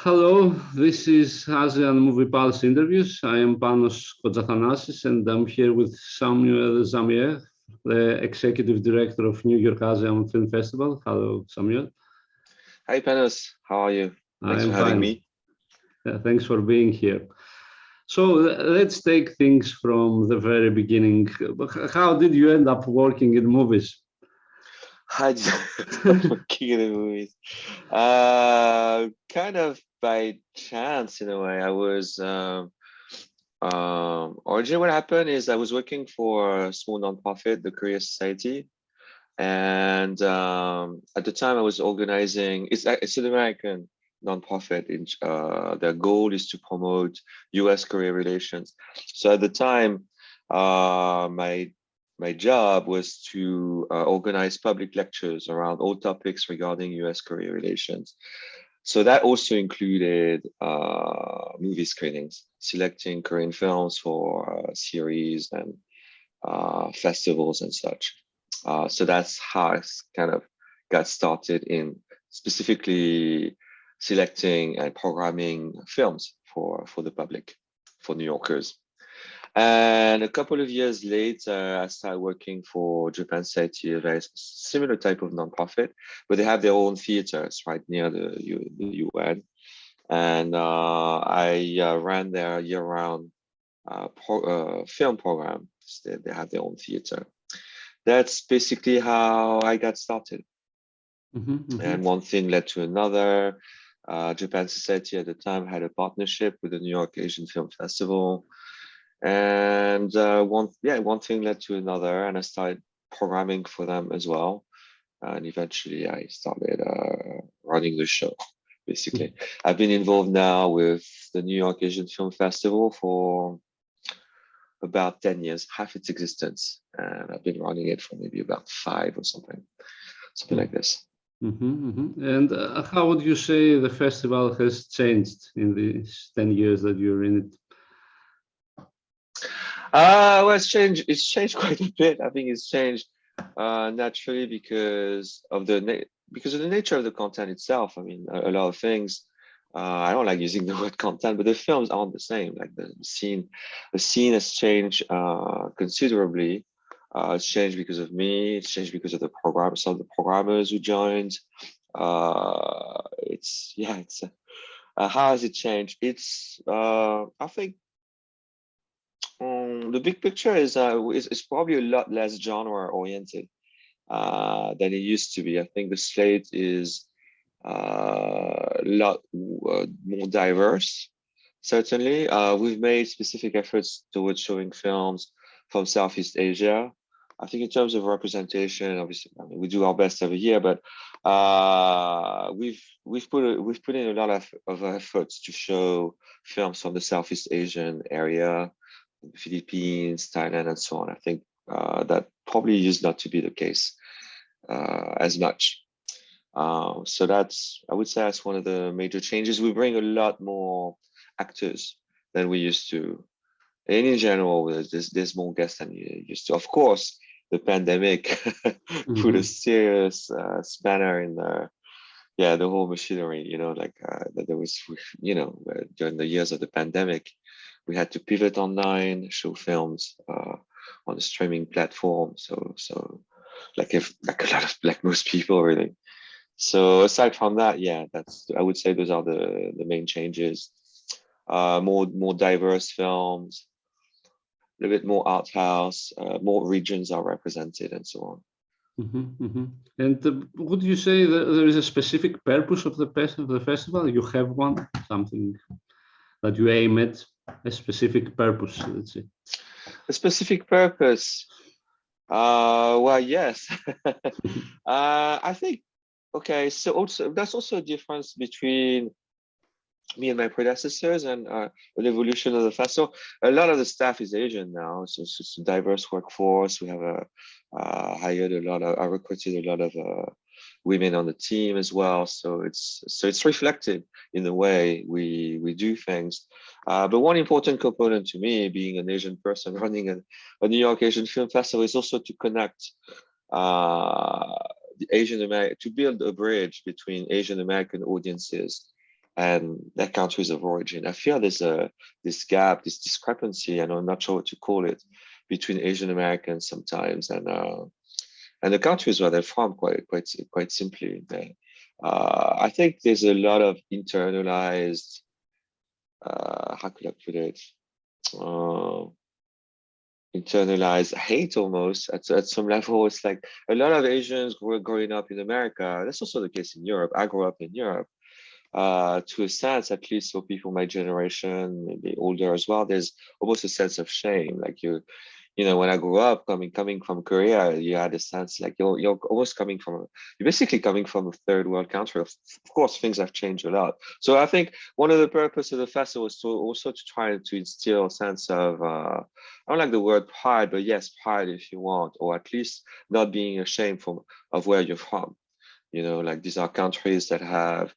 Hello, this is ASEAN Movie Pulse Interviews. I am Panos Kotzathanasis and I'm here with Samuel Zamiev, the Executive Director of New York ASEAN Film Festival. Hello, Samuel. Hi, Panos. How are you? I Thanks am for having fine. me. Thanks for being here. So let's take things from the very beginning. How did you end up working in movies? Hi, working in the movies. Kind of by chance in a way. I was originally what happened is I was working for a small nonprofit, the Korea Society, and at the time I was organizing. It's an American nonprofit. Their goal is to promote U.S.-Korea relations. So at the time, my job was to organize public lectures around all topics regarding U.S.-Korea relations. So that also included movie screenings, selecting Korean films for series and festivals and such. So that's how I kind of got started in specifically selecting and programming films for the public, for New Yorkers. And a couple of years later, I started working for Japan Society, a very similar type of nonprofit, but they have their own theaters right near the UN. And I ran their year-round film program. They have their own theater. That's basically how I got started. And one thing led to another. Japan Society at the time had a partnership with the New York Asian Film Festival. And one thing led to another, and I started programming for them as well. And eventually I started running the show, basically. I've been involved now with the New York Asian Film Festival for about 10 years, half its existence. And I've been running it for maybe about 5 or something like this. And how would you say the festival has changed in these 10 years that you're in it? Well, it's changed. It's changed quite a bit. I think it's changed naturally because of the nature of the content itself. I mean, a lot of things. I don't like using the word content, but the films aren't the same. Like the scene has changed considerably. It's changed because of me. It's changed because of the program. Some of the programmers who joined. How has it changed? I think. The big picture is probably a lot less genre oriented than it used to be. I think the slate is a lot more diverse. Certainly, we've made specific efforts towards showing films from Southeast Asia. I think in terms of representation, obviously, I mean, we do our best every year, but we've put in a lot of efforts to show films from the Southeast Asian area, the Philippines, Thailand, and so on. I think that probably used not to be the case as much. So I would say that's one of the major changes. We bring a lot more actors than we used to. And in general, there's more guests than you used to. Of course, the pandemic put a serious spanner in the whole machinery. That there was, during the years of the pandemic, we had to pivot online, show films on a streaming platform. So like most people really. So aside from that, I would say those are the main changes. More diverse films, a little bit more art house, more regions are represented, and so on. And would you say that there is a specific purpose of the festival? You have one, something that you aim at, a specific purpose, let's say. A specific purpose? Well, yes. I think, okay, so also that's also a difference between me and my predecessors and an evolution of the festival. A lot of the staff is Asian now, so it's a diverse workforce. We have I recruited a lot of women on the team as well. So it's reflected in the way we do things. But one important component to me, being an Asian person running a New York Asian Film Festival, is also to connect the to build a bridge between Asian American audiences and their countries of origin. I feel there's this gap, this discrepancy, and I'm not sure what to call it, between Asian Americans sometimes and the countries where they're from. Quite simply, I think there's a lot of internalized, how could I put it? Internalized hate almost at some level. It's like a lot of Asians were growing up in America. That's also the case in Europe. I grew up in Europe. To a sense, at least for people my generation, maybe older as well, there's almost a sense of shame. Like you know, when I grew up coming from Korea, you had a sense like you're almost you're basically coming from a third world country. Of course, things have changed a lot. So I think one of the purpose of the festival is to also to try to instill a sense of I don't like the word pride, but yes, pride if you want, or at least not being ashamed of where you're from. You know, like these are countries that have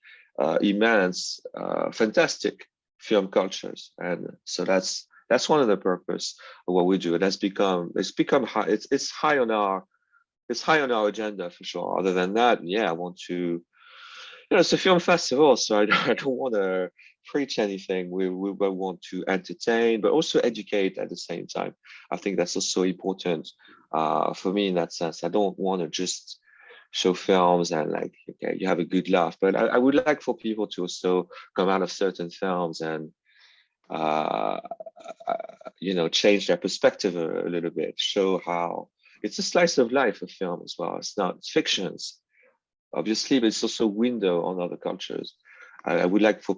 immense, fantastic film cultures, and so that's one of the purpose of what we do. It's become high. It's high on our agenda for sure. Other than that, yeah, I want to. You know, it's a film festival, so I don't want to preach anything. We want to entertain, but also educate at the same time. I think that's also important for me in that sense. I don't want to just show films and like, okay, you have a good laugh, but I would like for people to also come out of certain films and uh, you know, change their perspective a little bit, show how it's a slice of life of film as well. It's not fictions, obviously, but it's also a window on other cultures. I would like for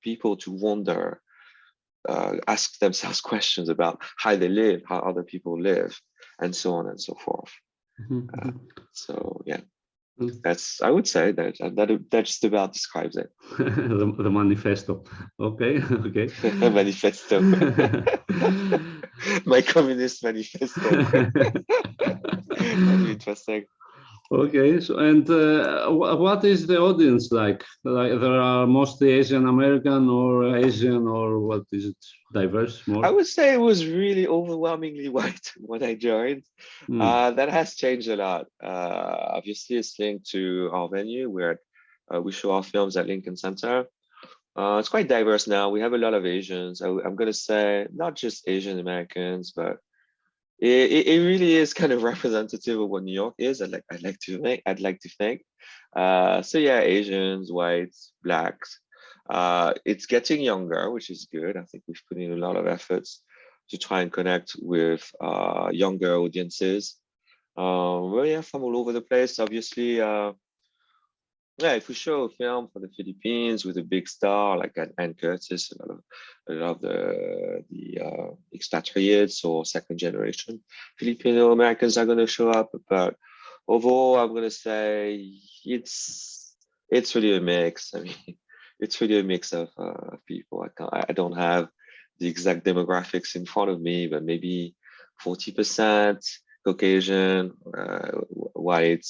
people to wonder, ask themselves questions about how they live, how other people live, and so on and so forth. So yeah, I would say that just about describes it. The manifesto. Okay, okay. Manifesto. My communist manifesto. That'd be interesting. Okay, so and what is the audience like? Like there are mostly Asian American or Asian, or what is it? Diverse more? I would say it was really overwhelmingly white when I joined. That has changed a lot. Obviously, it's linked to our venue where we show our films at Lincoln Center. It's quite diverse now. We have a lot of Asians. I'm going to say not just Asian Americans, but it really is kind of representative of what New York is. I'd like to think. So yeah, Asians, whites, blacks. It's getting younger, which is good. I think we've put in a lot of efforts to try and connect with younger audiences. Well, yeah, from all over the place. Obviously, yeah, if we show a film for the Philippines with a big star like Ann Curtis, a lot of the expatriates or second generation Filipino Americans are going to show up. But overall, I'm going to say it's really a mix. I mean, it's really a mix of people. I don't have the exact demographics in front of me, but maybe 40% Caucasian, white,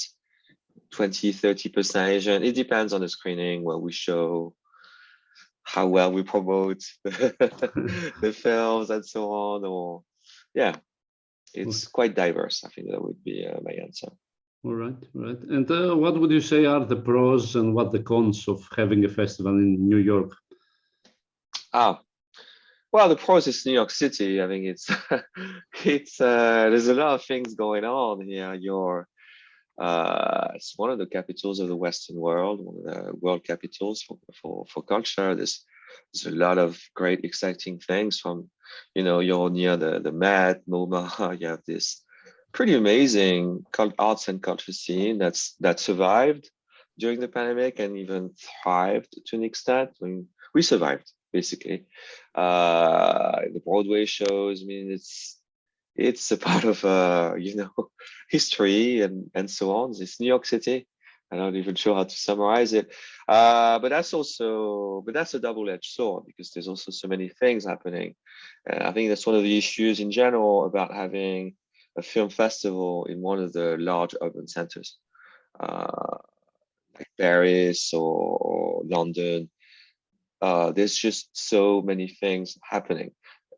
20-30% Asian. It depends on the screening, what we show, how well we promote the films and so on. Or yeah, it's quite diverse. I think that would be my answer. All right, all right. And what would you say are the pros and what the cons of having a festival in New York? Well, the pros is New York City. I think it's there's a lot of things going on here. It's one of the capitals of the Western world, one of the world capitals for culture. There's a lot of great, exciting things from, you know, you're near the Met, MoMA. You have this pretty amazing arts and culture scene that survived during the pandemic and even thrived to an extent. I mean, we survived basically. The Broadway shows. I mean, it's a part of you know, history and so on. It's New York City. I'm not even sure how to summarize it. But that's a double-edged sword because there's also so many things happening. And I think that's one of the issues in general about having a film festival in one of the large urban centers, like Paris or London. There's just so many things happening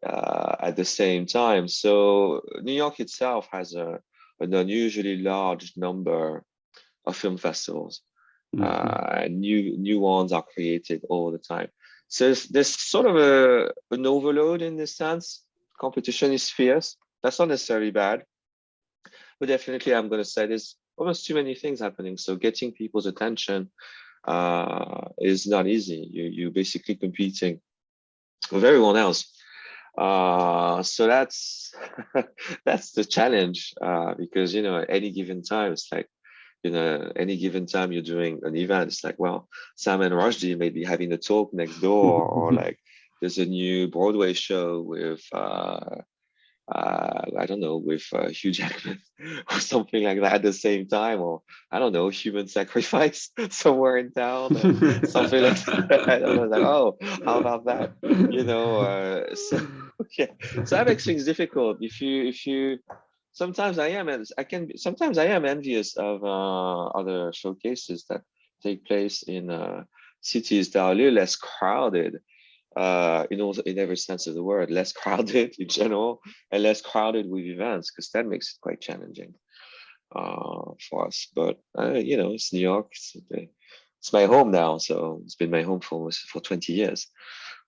at the same time. So New York itself has an unusually large number of film festivals. New ones are created all the time. So there's sort of an overload in this sense. Competition is fierce. That's not necessarily bad, but definitely I'm going to say there's almost too many things happening. So getting people's attention is not easy. You're basically competing with everyone else. So that's that's the challenge, because at any given time it's like, any given time you're doing an event, it's like, well, Sam and Rushdie may be having a talk next door, or like there's a new Broadway show with I don't know, with Hugh Jackman or something like that at the same time, or I don't know, human sacrifice somewhere in town, or something like that. I don't know, like, oh, how about that? So yeah, so that makes things difficult. If you sometimes sometimes I am envious of other showcases that take place in cities that are a little less crowded, in every sense of the word, less crowded in general, and less crowded with events, because that makes it quite challenging for us. But it's New York. It's my home now, so it's been my home for 20 years.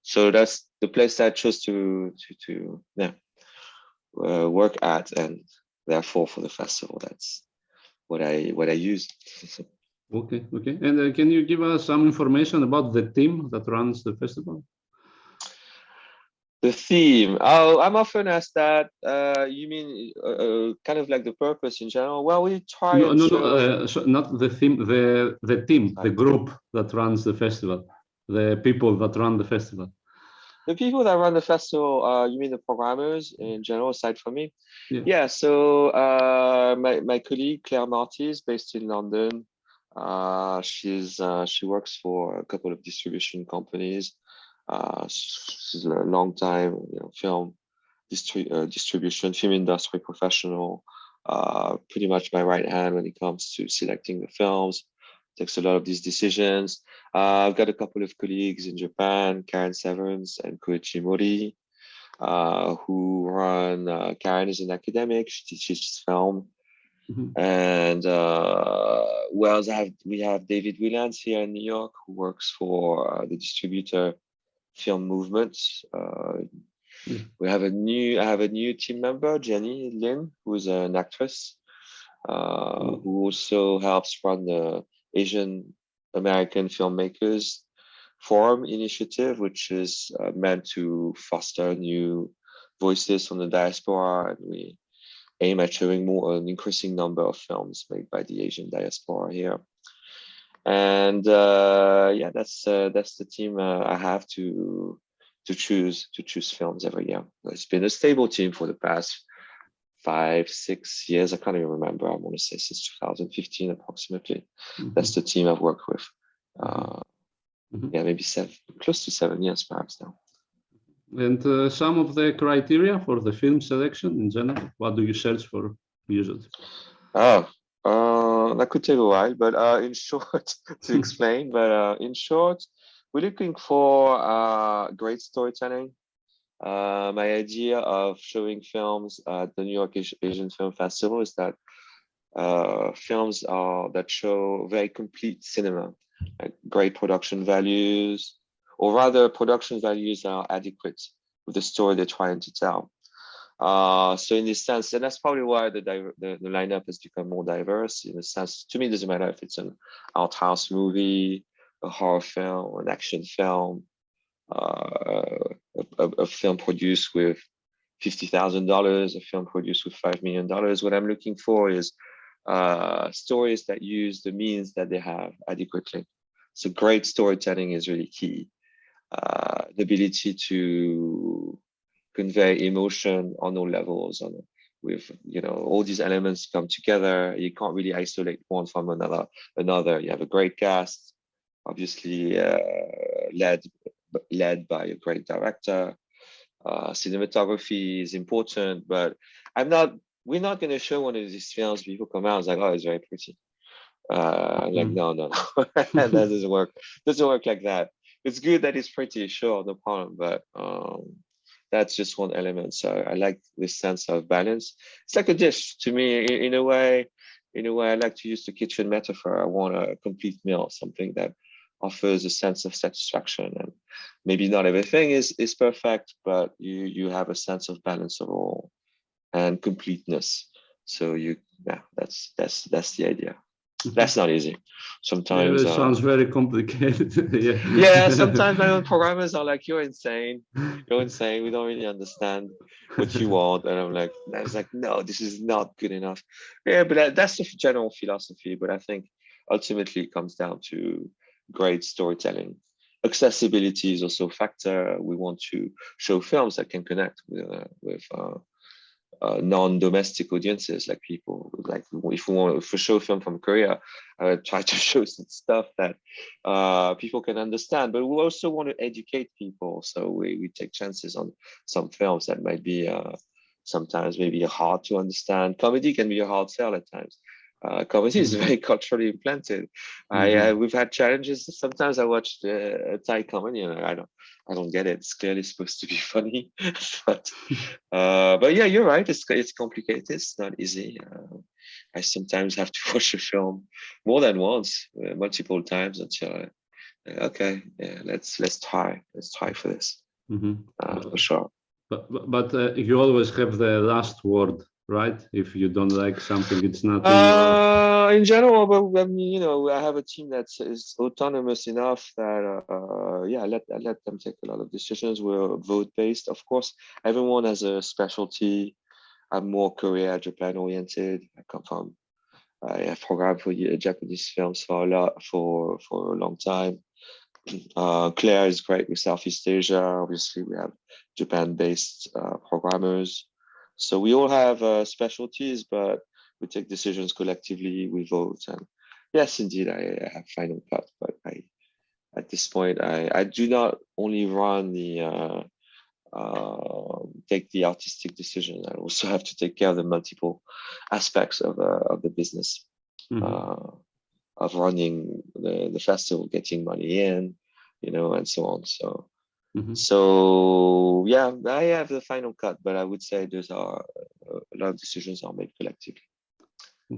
So that's the place that I chose to work at, and therefore for the festival, that's what I use. Okay. And can you give us some information about the team that runs the festival? The theme. Oh, I'm often asked that. You mean kind of like the purpose in general? Well, we try No, and no, show. no. So not the theme. The team, the group that runs the festival, the people that run the festival. The people that run the festival. You mean the programmers in general, aside from me? Yeah. Yeah. So my colleague Claire Marty is based in London. She works for a couple of distribution companies. She's a long time, film distribution, film industry professional. Pretty much my right hand when it comes to selecting the films. Takes a lot of these decisions. I've got a couple of colleagues in Japan, Karen Severance and Koichi Mori, who run. Karen is an academic. She teaches film. And we have David Williams here in New York, who works for the distributor Film Movement. I have a new team member, Jenny Lin, who's an actress, who also helps run the Asian American Filmmakers Forum initiative, which is meant to foster new voices from the diaspora, and we aim at showing an increasing number of films made by the Asian diaspora here. And that's the team I have to choose films every year. It's been a stable team for the past 5-6 years. I can't even remember. I want to say since 2015 approximately. That's the team I've worked with. Maybe close to 7 years perhaps now. And some of the criteria for the film selection in general, what do you search for usually? That could take a while, but in short, to explain, but in short, we're looking for great storytelling. My idea of showing films at the New York Asian Film Festival is that films that show very complete cinema, like great production values, or rather production values are adequate with the story they're trying to tell. So in this sense, and that's probably why the lineup has become more diverse. In a sense, to me, it doesn't matter if it's an art house movie, a horror film, an action film, a film produced with $50,000, a film produced with $5 million. What I'm looking for is stories that use the means that they have adequately. So great storytelling is really key. The ability to convey emotion on all levels, with all these elements come together. You can't really isolate one from another. You have a great cast, obviously led by a great director. Cinematography is important, but we're not going to show one of these films. People come out and like, oh, it's very pretty. No, that doesn't work. Doesn't work like that. It's good that it's pretty, sure, no problem, but that's just one element. So I like this sense of balance. It's like a dish to me, in a way. in a way, I like to use the kitchen metaphor. I want a complete meal, something that offers a sense of satisfaction. And maybe not everything is perfect, but you have a sense of balance overall and completeness. So that's the idea. That's not easy. Sometimes it sounds very complicated. yeah, sometimes my own programmers are like, you're insane. You're insane. We don't really understand what you want. And I was like, no, this is not good enough. Yeah, but that's the general philosophy. But I think ultimately it comes down to great storytelling. Accessibility is also a factor. We want to show films that can connect with non-domestic audiences, like people like if we show a film from Korea, I would try to show some stuff that people can understand, but we also want to educate people, so we take chances on some films that might be sometimes maybe hard to understand. Comedy can be a hard sell at times. Comedy is very culturally implanted. We've had challenges. Sometimes I watched a Thai comedy and I don't get it. It's clearly supposed to be funny, but yeah, you're right. It's complicated. It's not easy. I sometimes have to watch a film more than once, multiple times until okay, yeah, let's try for this. For sure. But you always have the last word, right? If you don't like something, it's not in general, but I mean, I have a team that is autonomous enough that yeah, I let them take a lot of decisions. We're vote based, of course. Everyone has a specialty. I'm more Korea, Japan oriented. I have programmed for Japanese films for a long time. Claire is great with Southeast Asia. Obviously, we have Japan-based programmers. So we all have specialties, but we take decisions collectively. We vote, and yes, indeed, I have final cut. But at this point, I do not only run take the artistic decision. I also have to take care of the multiple aspects of the business, of running the festival, getting money in, and so on. So, so yeah, I have the final cut, but I would say there's a lot of decisions are made collectively,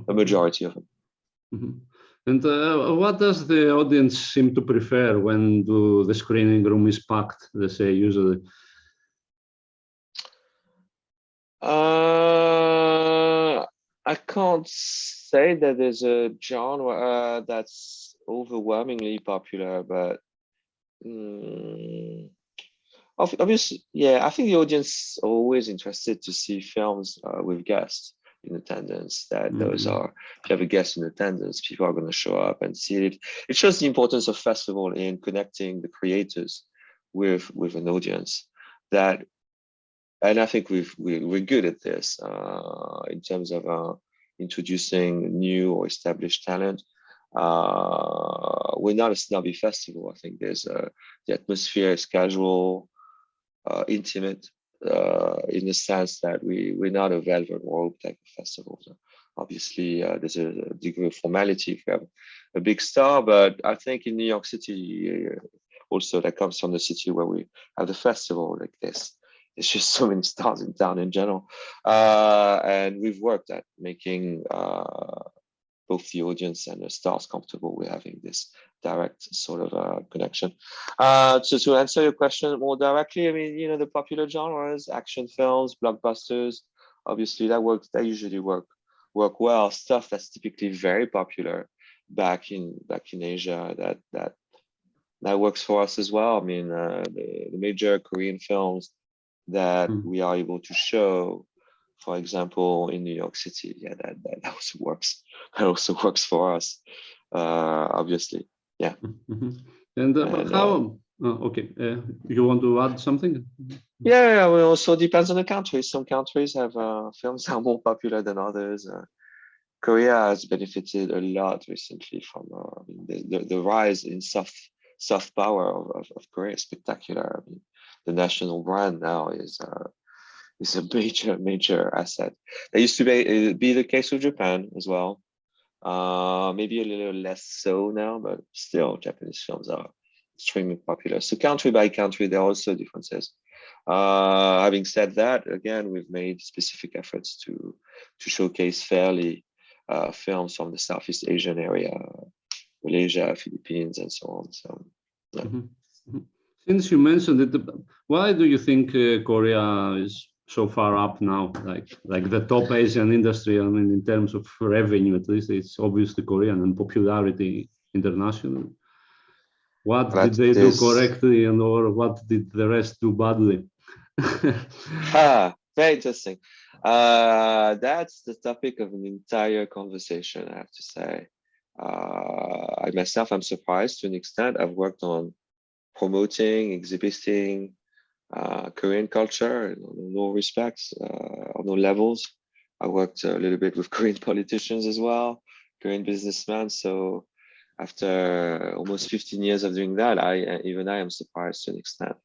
a majority of them. And what does the audience seem to prefer when the screening room is packed, let's say, usually? I can't say that there's a genre that's overwhelmingly popular, but obviously, yeah, I think the audience is always interested to see films with guests in attendance. That those are, if you have a guest in attendance, people are going to show up and see it. It shows the importance of festival in connecting the creators with an audience. And I think we're good at this in terms of introducing new or established talent. We're not a snobby festival. I think the atmosphere is casual, intimate, in the sense that we're not a velvet rope type of festival. So obviously, there's a degree of formality if you have a big star, but I think in New York City, also that comes from the city where we have the festival like this. It's just so many stars in town in general. And we've worked at making both the audience and the stars comfortable with having this direct sort of connection. So to answer your question more directly, I mean, the popular genres, action films, blockbusters, obviously that usually work well. Stuff that's typically very popular back in Asia, that works for us as well. I mean, the major Korean films that we are able to show, for example, in New York City, yeah, that also works. That also works for us, obviously. Yeah. And how? Okay, you want to add something? Yeah, well, also depends on the country. Some countries have films that are more popular than others. Korea has benefited a lot recently from the rise in soft power of Korea is spectacular. I mean, the national brand now is a major asset. That used to be the case with Japan as well. Maybe a little less so now, but still Japanese films are extremely popular. So country by country, there are also differences. Having said that, again, we've made specific efforts to showcase fairly films from the Southeast Asian area, Malaysia, Philippines, and so on. So, yeah. Since you mentioned it, why do you think Korea is so far up now? Like the top Asian industry, I mean, in terms of revenue, at least, it's obviously Korean, and popularity internationally. What did they do correctly, and or what did the rest do badly? Very interesting. That's the topic of an entire conversation, I have to say. I myself, I'm surprised to an extent. I've worked on promoting, exhibiting Korean culture in all respects, on all levels. I worked a little bit with Korean politicians as well, Korean businessmen. So after almost 15 years of doing that, even I am surprised to an extent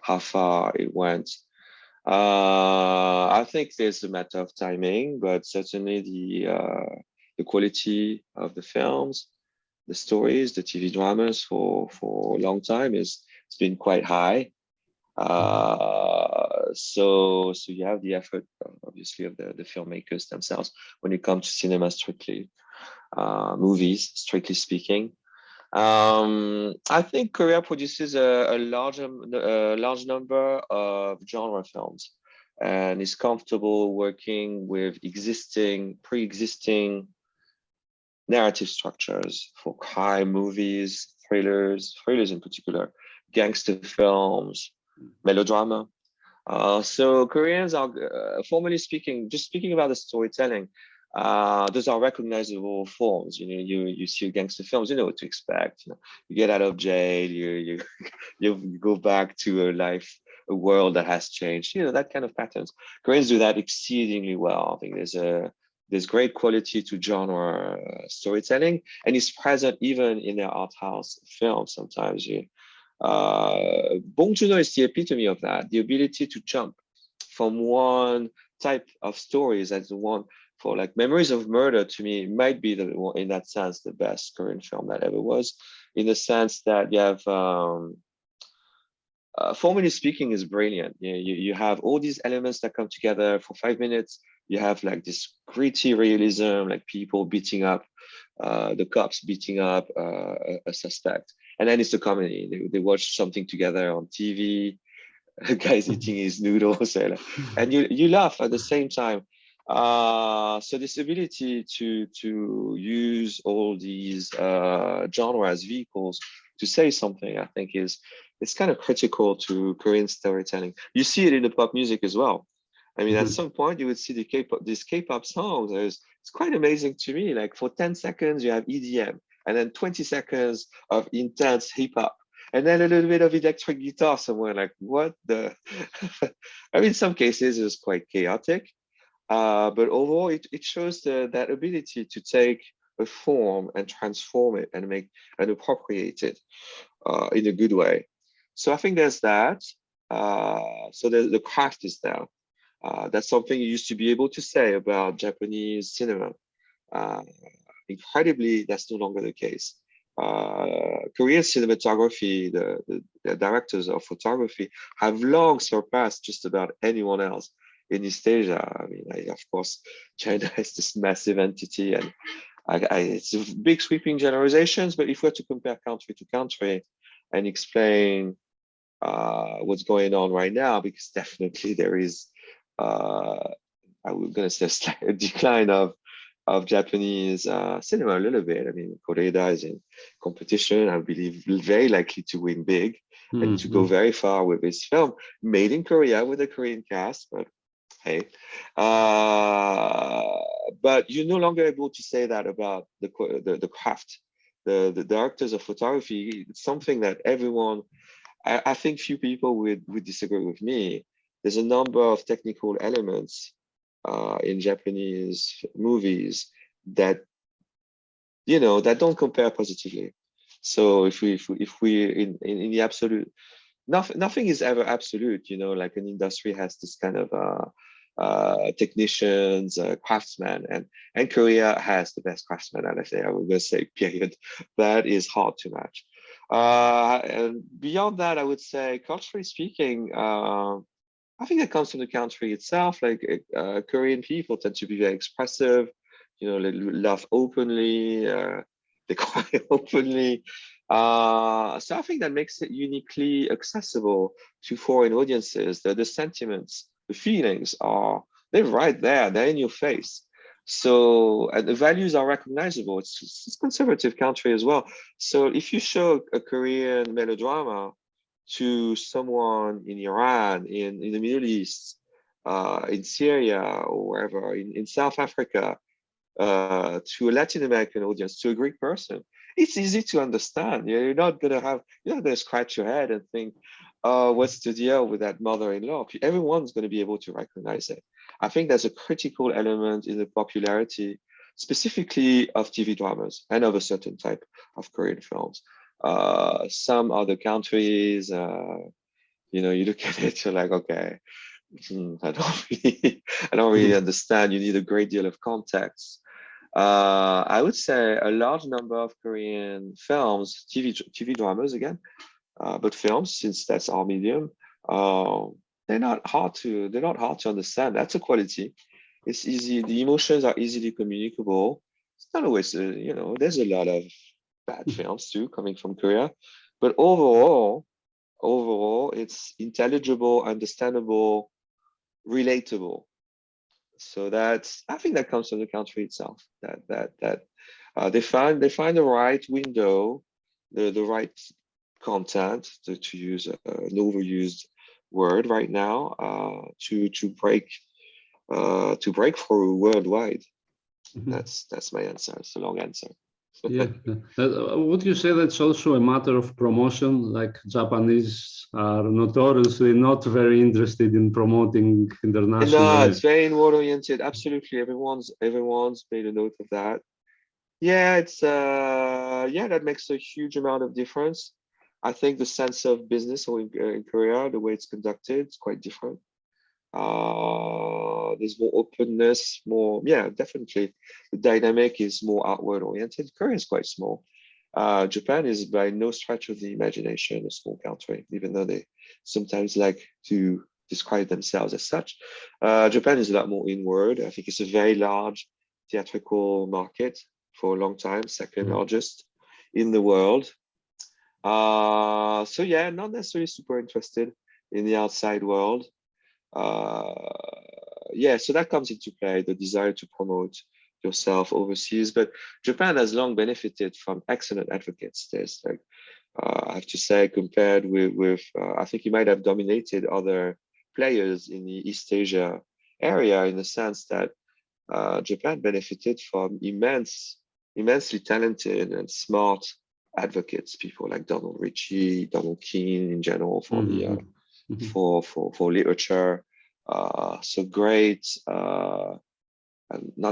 how far it went. I think there's a matter of timing, but certainly the quality of the films, the stories, the TV dramas for a long time it's been quite high. So you have the effort, obviously, of the filmmakers themselves when it comes to cinema strictly, movies strictly speaking. I think Korea produces a large number of genre films, and is comfortable working with pre-existing narrative structures for crime movies, thrillers in particular, gangster films, melodrama. So Koreans are, formally speaking, just speaking about the storytelling, those are recognizable forms. You see gangster films, you know what to expect. You get out of jail, you go back to a world that has changed. That kind of patterns. Koreans do that exceedingly well. I think there's great quality to genre storytelling, and it's present even in their art house films. Sometimes Bong Joon-ho is the epitome of that. The ability to jump from one type of stories as the one for like Memories of Murder, to me might be in that sense the best Korean film that ever was, in the sense that you have formally speaking is brilliant. You have all these elements that come together for 5 minutes. You have like this gritty realism, like people beating up, the cops beating up a suspect, and then it's a comedy. They watch something together on TV, a guy's eating his noodles, and you laugh at the same time. So this ability to use all these genres, vehicles to say something, I think it's kind of critical to Korean storytelling. You see it in the pop music as well. I mean, at some point you would see these K-pop songs. It's quite amazing to me. Like for 10 seconds you have EDM, and then 20 seconds of intense hip hop, and then a little bit of electric guitar somewhere. Like what the? I mean, in some cases it was quite chaotic, but overall it shows that ability to take a form and transform it and appropriate it in a good way. So I think there's that. So the craft is there. That's something you used to be able to say about Japanese cinema. Incredibly, that's no longer the case. Korean cinematography, the directors of photography have long surpassed just about anyone else in East Asia. I mean, of course, China is this massive entity, and it's big sweeping generalizations, but if we're to compare country to country and explain what's going on right now, because definitely there is, I was going to say, a slight decline of Japanese cinema a little bit. I mean, Koreeda is in competition, I believe, very likely to win big and to go very far with this film, made in Korea with a Korean cast, but hey. But you're no longer able to say that about the craft, the directors of photography. It's something that everyone, I think few people would disagree with me. There's a number of technical elements in Japanese movies that that don't compare positively. So if we in the absolute, nothing is ever absolute. Like an industry has this kind of technicians, craftsmen, and Korea has the best craftsmen. And I would just say, period. That is hard to match. And beyond that, I would say, culturally speaking, I think that comes from the country itself. Like Korean people tend to be very expressive. they laugh openly, they cry openly. So I think that makes it uniquely accessible to foreign audiences. The sentiments, the feelings they're right there, they're in your face. So and the values are recognizable. It's a conservative country as well. So if you show a Korean melodrama to someone in Iran, in the Middle East, in Syria or wherever, in South Africa, to a Latin American audience, to a Greek person, it's easy to understand. You're not gonna scratch your head and think, what's the deal with that mother-in-law? Everyone's gonna be able to recognize it. I think that's a critical element in the popularity, specifically of TV dramas and of a certain type of Korean films. Some other countries, you look at it, you're like, okay, I don't really understand. You need a great deal of context. I would say a large number of Korean films, TV dramas again, but films, since that's our medium, they're not hard to understand. That's a quality. It's easy. The emotions are easily communicable. It's not always, there's a lot of bad films too coming from Korea, but overall, it's intelligible, understandable, relatable. So I think that comes from the country itself. That they find the right window, the right content to use an overused word right now, to break through worldwide. That's my answer. It's a long answer. Yeah. Would you say that's also a matter of promotion? Like Japanese are notoriously not very interested in promoting No, internationally. it's very inward oriented. Absolutely, everyone's made a note of that. Yeah, that makes a huge amount of difference. I think the sense of business in Korea, the way it's conducted, is quite different. There's more openness, definitely. The dynamic is more outward oriented. Korea is quite small. Japan is by no stretch of the imagination a small country, even though they sometimes like to describe themselves as such. Japan is a lot more inward. I think it's a very large theatrical market for a long time, second largest in the world. So yeah, not necessarily super interested in the outside world. So that comes into play, the desire to promote yourself overseas. But Japan has long benefited from excellent advocates. There's I have to say, compared with I think you might have dominated other players in the East Asia area in the sense that Japan benefited from immensely talented and smart advocates, people like Donald Ritchie, Donald Keane in general for the for literature. So great, not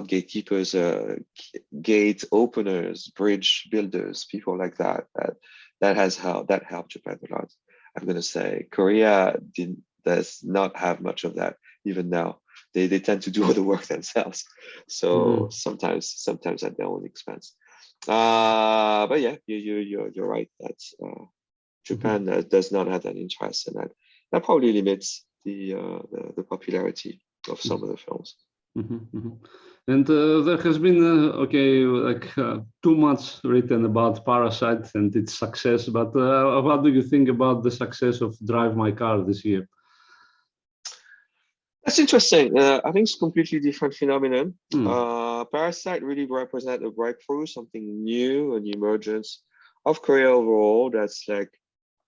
gatekeepers, gate openers, bridge builders, people like that. That helped Japan a lot. I'm gonna say Korea does not have much of that even now. They tend to do all the work themselves. So sometimes at their own expense. But yeah, you're right. That's Japan does not have that interest, and that probably limits the popularity of some of the films. And there has been too much written about Parasite and its success. But what do you think about the success of Drive My Car this year? That's interesting. I think it's a completely different phenomenon. Parasite really represents a breakthrough, something new, an emergence of Korea overall. That's like,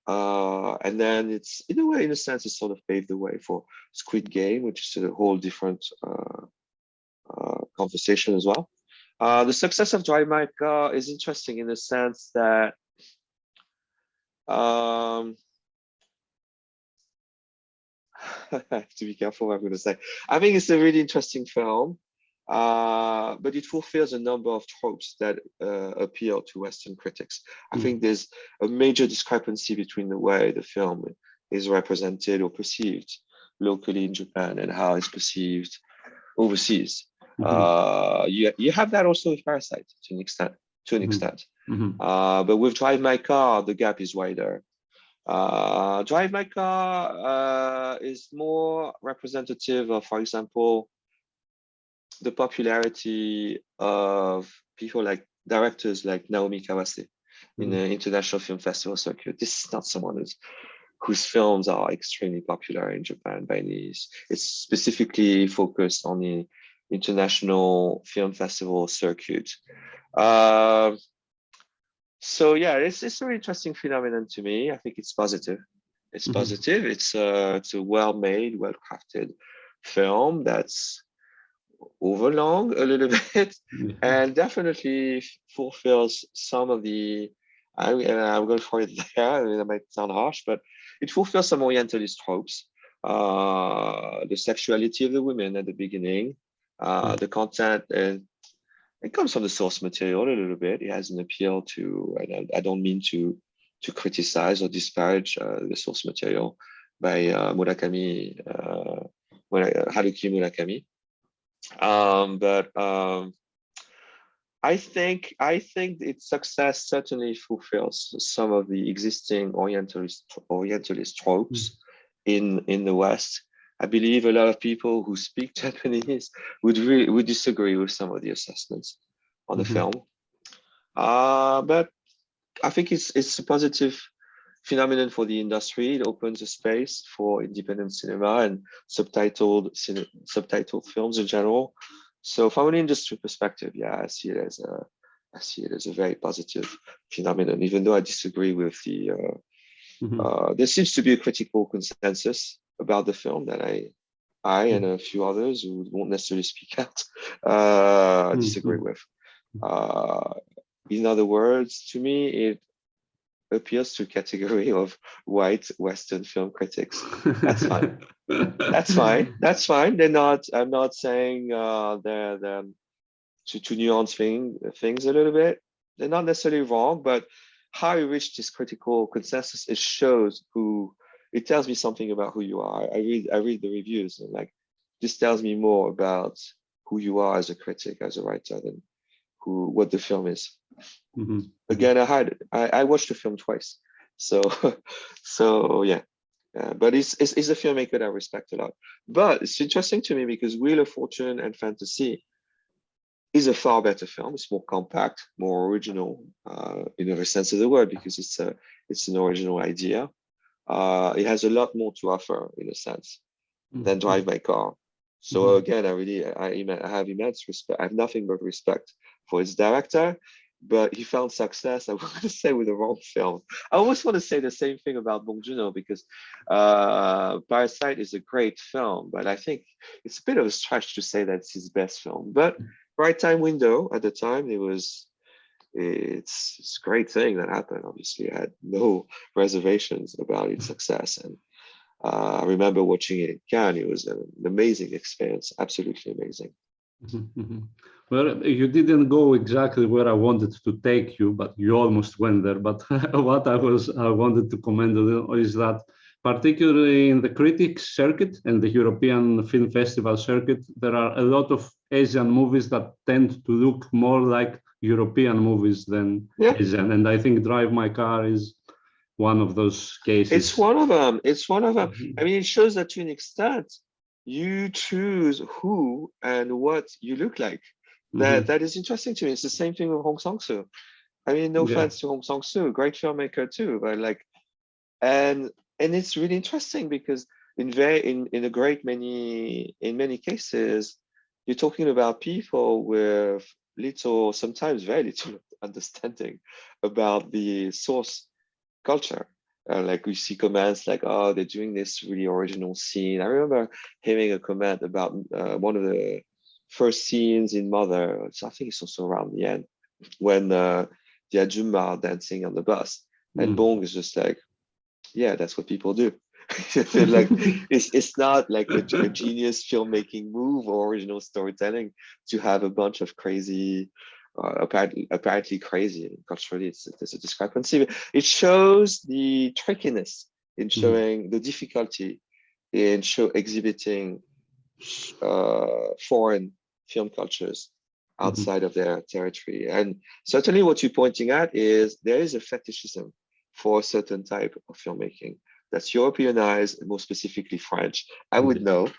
and then it's in a sense, it sort of paved the way for Squid Game, which is a whole different conversation as well. The success of Drive My Car is interesting in the sense that I have to be careful what I'm going to say. I think it's a really interesting film, but it fulfills a number of tropes that appeal to Western critics. I think there's a major discrepancy between the way the film is represented or perceived locally in Japan and how it's perceived overseas. You have that also with Parasite to an extent. But with Drive My Car, the gap is wider. Drive My Car is more representative of, for example, the popularity of people like directors like Naomi Kawase in the international film festival circuit. This is not someone whose films are extremely popular in Japan by any. It's specifically focused on the international film festival circuit. So yeah, it's a very interesting phenomenon to me. I think it's positive. It's positive. It's a well-made, well-crafted film that's overlong a little bit, and definitely fulfills some of the. I'm going to throw it there. I mean, that might sound harsh, but it fulfills some Orientalist tropes. The sexuality of the women at the beginning, the content, and it comes from the source material a little bit. It has an appeal to, and I don't mean to criticize or disparage the source material by Haruki Murakami. But I think its success certainly fulfills some of the existing Orientalist tropes in the West. I believe a lot of people who speak Japanese would disagree with some of the assessments on the film. But I think it's a positive phenomenon for the industry. It opens a space for independent cinema and subtitled films in general. So from an industry perspective, yeah, I see it as a very positive phenomenon, even though I disagree with the there seems to be a critical consensus about the film that I and a few others who won't necessarily speak out disagree with. In other words, to me, it appeals to a category of white Western film critics. That's fine. That's fine. That's fine. They're not. I'm not saying they're to nuance things a little bit. They're not necessarily wrong, but how you reach this critical consensus, it shows who. It tells me something about who you are. I read the reviews, and like this tells me more about who you are as a critic, as a writer, than what the film is. Again, I watched the film twice, so yeah. But it's a filmmaker that I respect a lot. But it's interesting to me because Wheel of Fortune and Fantasy is a far better film. It's more compact, more original in every sense of the word, because it's an original idea. It has a lot more to offer in a sense than Drive My Car. So again, I have immense respect. I have nothing but respect for its director, but he found success, I want to say, with the wrong film. I always want to say the same thing about Bong Joon-ho, because Parasite is a great film, but I think it's a bit of a stretch to say that's his best film. But Right Time Window at the time, it's a great thing that happened. Obviously, I had no reservations about its success, and I remember watching it in Cannes. It was an amazing experience, absolutely amazing. Well, you didn't go exactly where I wanted to take you, but you almost went there. But what I wanted to comment on is that, particularly in the critics circuit and the European Film Festival circuit, there are a lot of Asian movies that tend to look more like European movies than Asian. And I think Drive My Car is one of those cases. It's one of them. I mean, it shows that to an extent, you choose who and what you look like. That is interesting to me. It's the same thing with Hong Sang-soo. I mean, no offense to Hong Sang-soo, great filmmaker too, but like, and it's really interesting because in many cases, you're talking about people with sometimes very little understanding about the source culture. Like we see comments like, "Oh, they're doing this really original scene." I remember hearing a comment about one of the first scenes in Mother. So I think it's also around the end when the Ajumma are dancing on the bus, and Bong is just like, "Yeah, that's what people do." Like it's not like a genius filmmaking move or original storytelling to have a bunch of crazy. Apparently crazy. Culturally, there's a discrepancy. It shows the trickiness in showing the difficulty in exhibiting foreign film cultures outside of their territory. And certainly what you're pointing at is there is a fetishism for a certain type of filmmaking. that's Europeanized, more specifically French. I would know.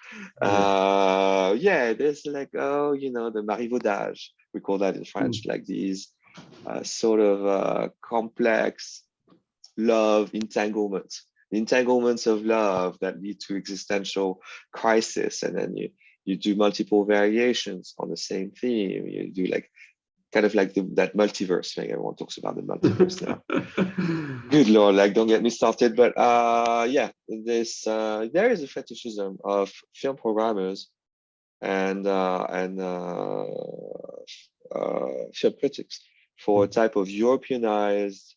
Yeah, there's like, oh, you know, the marivaudage, we call that in French, like these sort of complex love entanglements of love that lead to existential crisis. And then you do multiple variations on the same theme. You do like kind of like that multiverse thing. Everyone talks about the multiverse now. Good Lord, like don't get me started. But yeah, there is a fetishism of film programmers and film critics for a type of Europeanized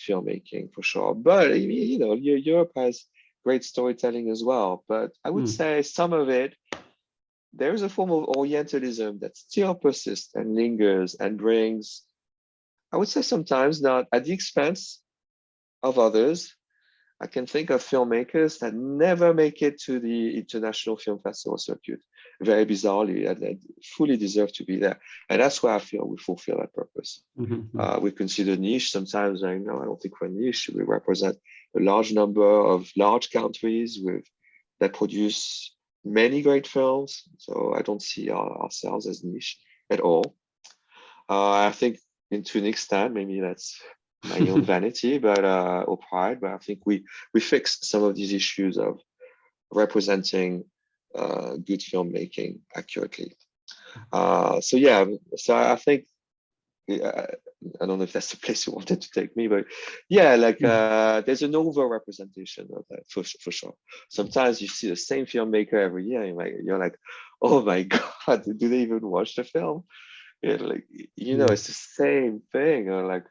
filmmaking for sure. But you know, Europe has great storytelling as well. But I would say some of it, there is a form of Orientalism that still persists and lingers and brings, I would say sometimes not at the expense of others. I can think of filmmakers that never make it to the international film festival circuit, very bizarrely, and they fully deserve to be there. And that's where I feel we fulfill that purpose. We consider niche sometimes. I know I don't think we're niche. We represent a large number of large countries that produce many great films. So I don't see ourselves as niche at all. I think to an extent, maybe that's my own vanity, but or pride, but I think we fix some of these issues of representing good filmmaking accurately. So yeah, so I think I don't know if that's the place you wanted to take me, but yeah, like there's an over-representation of that for sure. Sometimes you see the same filmmaker every year, and you're like, oh my God, do they even watch the film? Yeah, like it's the same thing. Or like,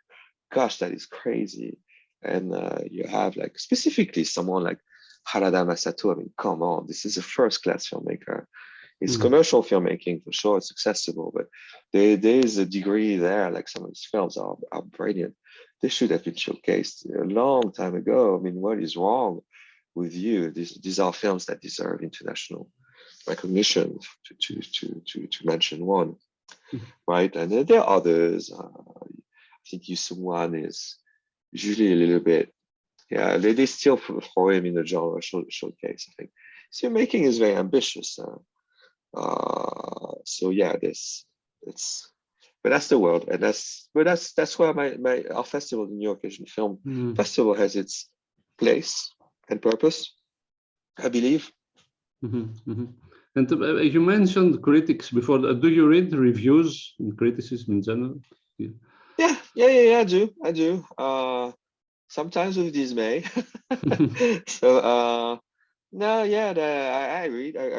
gosh, that is crazy. And you have like specifically someone like Harada Masato. I mean, come on, this is a first-class filmmaker. It's commercial filmmaking for sure. It's accessible, but there is a degree there. Like some of these films are brilliant. They should have been showcased a long time ago. I mean, what is wrong with you? These are films that deserve international recognition. To mention one, right? And there are others. I think Yusuf One is usually a little bit. Yeah, they still throw him in the genre showcase. I think filmmaking is very ambitious. So yeah, but that's the world, and that's where our festival, the New York Asian Film Festival, has its place and purpose, I believe. And you mentioned critics before. Do you read reviews and criticism in general? Yeah, I do. Sometimes with dismay. So no, yeah, I read. I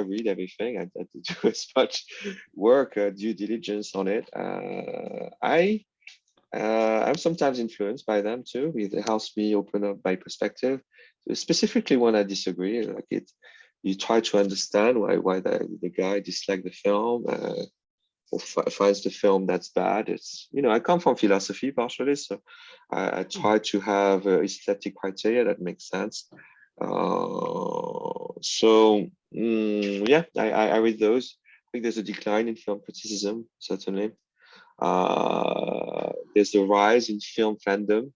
read everything. I do as much work, due diligence on it. I'm sometimes influenced by them too. It helps me open up my perspective, specifically when I disagree. Like you try to understand why the guy disliked the film or finds the film that's bad. It's I come from philosophy partially, so I try to have aesthetic criteria that makes sense. Yeah, I read those. I think there's a decline in film criticism, certainly. There's a rise in film fandom.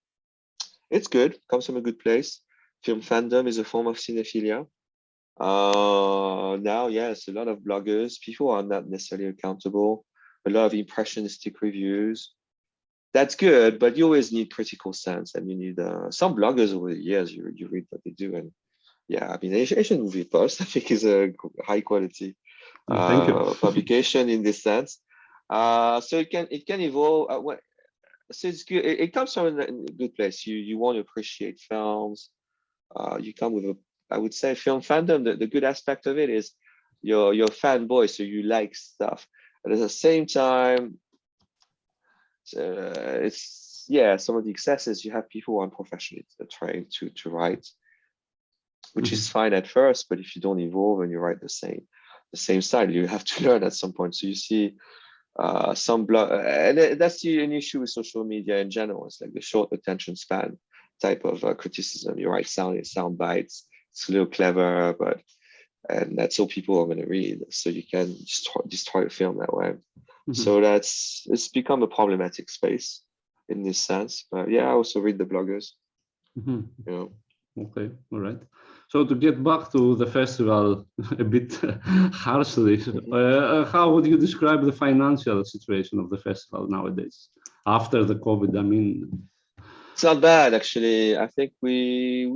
It's good, comes from a good place. Film fandom is a form of cinephilia. Now, yes, a lot of bloggers, people are not necessarily accountable. A lot of impressionistic reviews. That's good, but you always need critical sense, and you need some bloggers over the years. You read what they do, and yeah, I mean, Asian Movie Post, I think, is a high quality publication in this sense. So it can evolve. So it's good. It comes from a good place. You want to appreciate films. You come with I would say, film fandom. The good aspect of it is you're a fanboy, so you like stuff. But at the same time, it's some of the excesses. You have people who are unprofessionally trying to write, which is fine at first, but if you don't evolve and you write the same style, you have to learn at some point. So you see some blog, and that's an issue with social media in general. It's like the short attention span type of criticism. You write sound bites. It's a little clever, and that's all people are going to read. So you can destroy a film that way. So it's become a problematic space. in this sense. But yeah, I also read the bloggers. Mhm. You know. Okay, all right. So to get back to the festival a bit harshly, how would you describe the financial situation of the festival nowadays after the COVID? I mean, It's not bad actually. I think we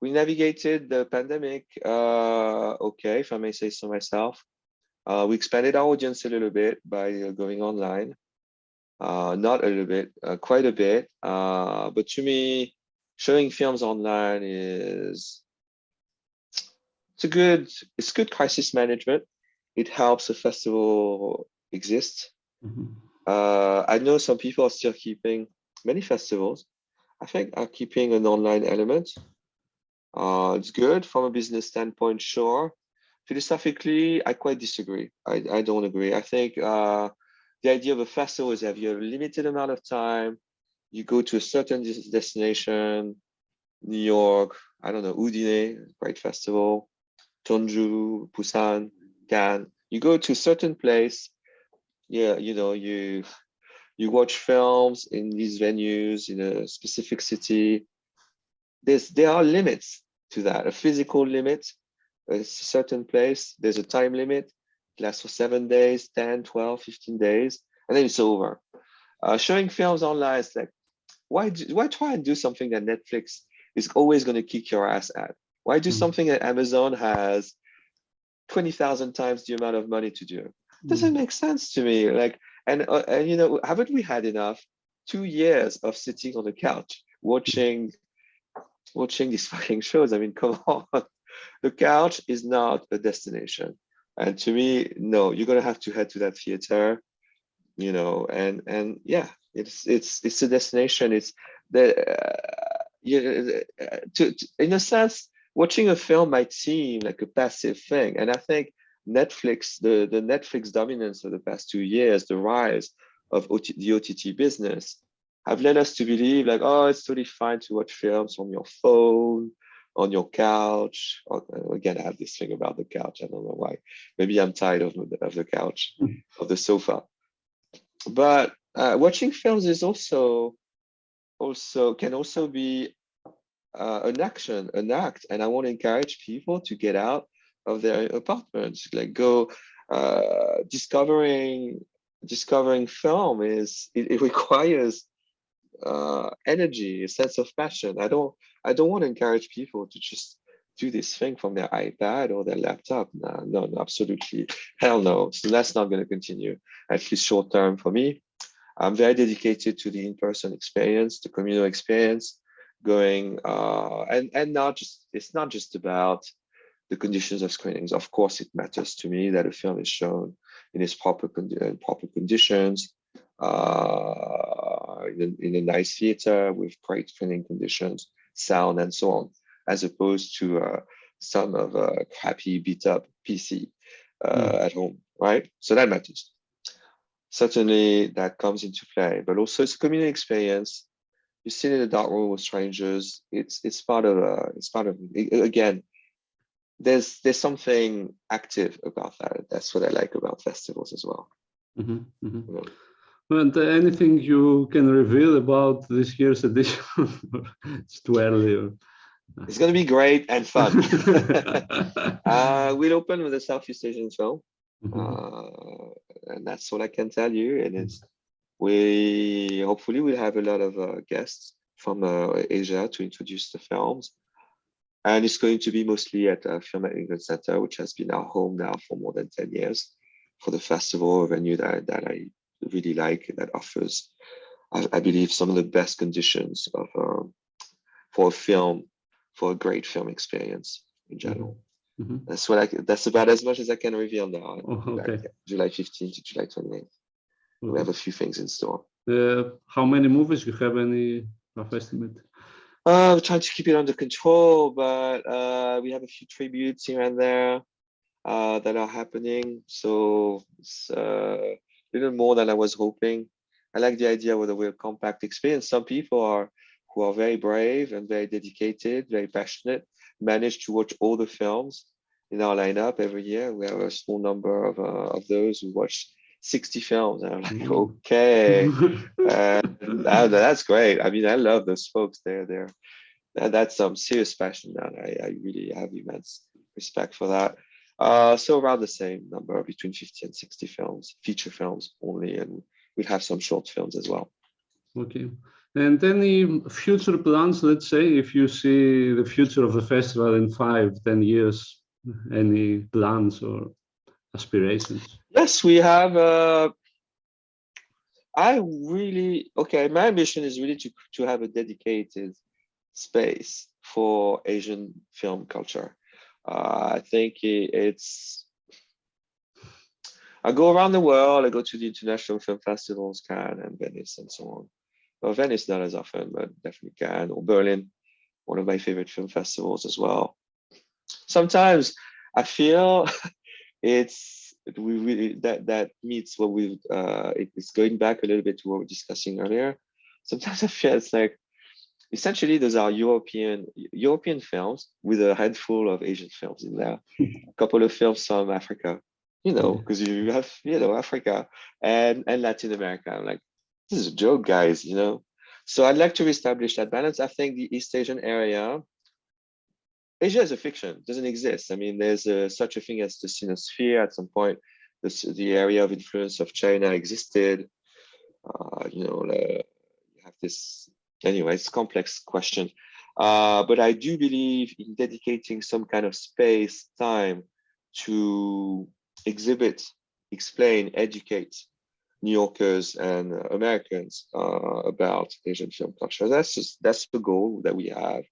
navigated the pandemic okay, if I may say so myself. We expanded our audience a little bit by going online. Not a little bit, quite a bit. But to me, showing films online it's good crisis management. It helps a festival exist. mhm, I know some people are still keeping many festivals. I think are keeping an online element. It's good from a business standpoint, sure. Philosophically, I quite disagree. I don't agree. I think the idea of a festival is that you have a limited amount of time. You go to a certain destination, New York, I don't know, Udine, great festival, Jeonju, Busan, Cannes. You go to a certain place. Yeah, you watch films in these venues in a specific city. There are limits to that, a physical limit, a certain place, there's a time limit, it lasts for 7 days, 10, 12, 15 days, and then it's over. Showing films online is like, why try and do something that Netflix is always going to kick your ass at? Why do mhm, something that Amazon has 20,000 times the amount of money to do? Doesn't mhm, make sense to me. Like, and haven't we had enough 2 years of sitting on the couch watching these fucking shows? I mean, come on. The couch is not a destination. And to me, no, you're gonna have to head to that theater, and yeah, it's a destination. It's the in a sense, watching a film might seem like a passive thing. And I think the Netflix dominance of the past 2 years, the rise of the OTT business, have led us to believe like, oh, it's totally fine to watch films on your phone, on your couch. Again, I have this thing about the couch. I don't know why. Maybe I'm tired of the couch, mhm, of the sofa. But watching films is also can also be an act, and I want to encourage people to get out of their apartments, like go discovering film it requires energy, a sense of passion. I don't want to encourage people to just do this thing from their iPad or their laptop. No, absolutely, hell no. So that's not going to continue, at least short term for me. I'm very dedicated to the in-person experience, the communal experience, going and not just it's not just about the conditions of screenings. Of course, it matters to me that a film is shown in its proper conditions, in a nice theater with great screening conditions, sound, and so on, as opposed to some of a crappy beat up PC mhm, at home, right? So that matters. Certainly, that comes into play, but also it's a community experience. You sit in a dark room with strangers. It's part of again. There's something active about that. That's what I like about festivals as well. mhm, mhm. You know. And anything you can reveal about this year's edition? It's too early. Or... It's gonna be great and fun. We'll open with a Southeast Asian film, Mhm, uh, and that's all I can tell you. And we hopefully will have a lot of guests from Asia to introduce the films. And it's going to be mostly at Film at England Center, which has been our home now for more than 10 years, for the festival, a venue that I really like, that offers, I believe, some of the best conditions for a film, for a great film experience in mhm, general. mhm. That's about as much as I can reveal now. Oh, Like okay. July 15th to July 28th. We have Okay. a few things in store. How many movies you have any rough estimate? We're trying to keep it under control, but we have a few tributes here and there that are happening. So it's a little more than I was hoping. I like the idea with a real compact experience. Some people who are very brave and very dedicated, very passionate, manage to watch all the films in our lineup every year. We have a small number of those who watch 60 films. And I'm like, okay, that's great. I mean, I love those folks. That's some serious passion, man. I really have immense respect for that. So around the same number, between 50 and 60 films, feature films only, and we have some short films as well. Okay. And any future plans, let's say, if you see the future of the festival in 5-10 years, any plans or aspirations? Yes, we have. My ambition is really to have a dedicated space for Asian film culture. I think I go around the world. I go to the international film festivals, Cannes and Venice and so on. Well, Venice not as often, but definitely Cannes or Berlin, one of my favorite film festivals as well. Sometimes I feel that meets what it's going back a little bit to what we were discussing earlier. Sometimes I feel it's like essentially those are European films with a handful of Asian films in there, a couple of films from Africa, because you have Africa and Latin America. I'm like, this is a joke, guys, So I'd like to reestablish that balance. I think the East Asian area, Asia is a fiction, doesn't exist. I mean, there's such a thing as the Sinosphere at some point. The area of influence of China existed. You have this, anyway, it's a complex question. But I do believe in dedicating some kind of space, time to exhibit, explain, educate New Yorkers and Americans about Asian film culture. That's the goal that we have.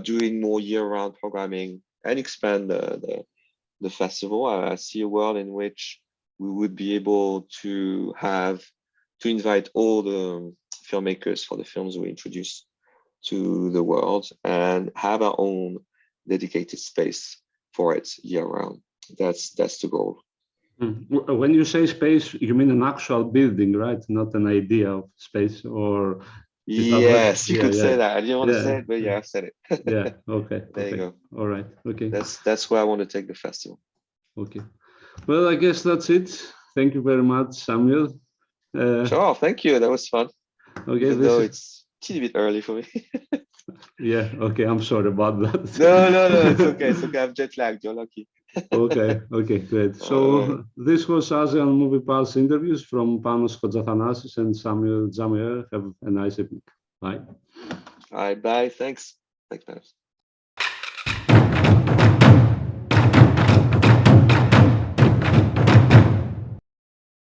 Doing more year-round programming and expand the festival. I see a world in which we would be able to invite all the filmmakers for the films we introduce to the world and have our own dedicated space for it year-round. That's the goal. When you say space, you mean an actual building, right? Not an idea of space, or yes, you could say that. I didn't want to say it, but yeah, I've said it. Yeah. Okay. There you go. All right. Okay. That's where I want to take the festival. Okay. Well, I guess that's it. Thank you very much, Samuel. Sure. Thank you. That was fun. Okay. Even though it's a teeny bit early for me. Yeah. Okay. I'm sorry about that. No. It's okay. It's okay. I'm jet lagged. You're lucky. Okay. Great. So this was ASEAN Movie Pulse interviews from Panos Kotzathanasis and Samuel Zamier. Have a nice evening. Bye. All right. Bye. Thanks. Thanks, Panos.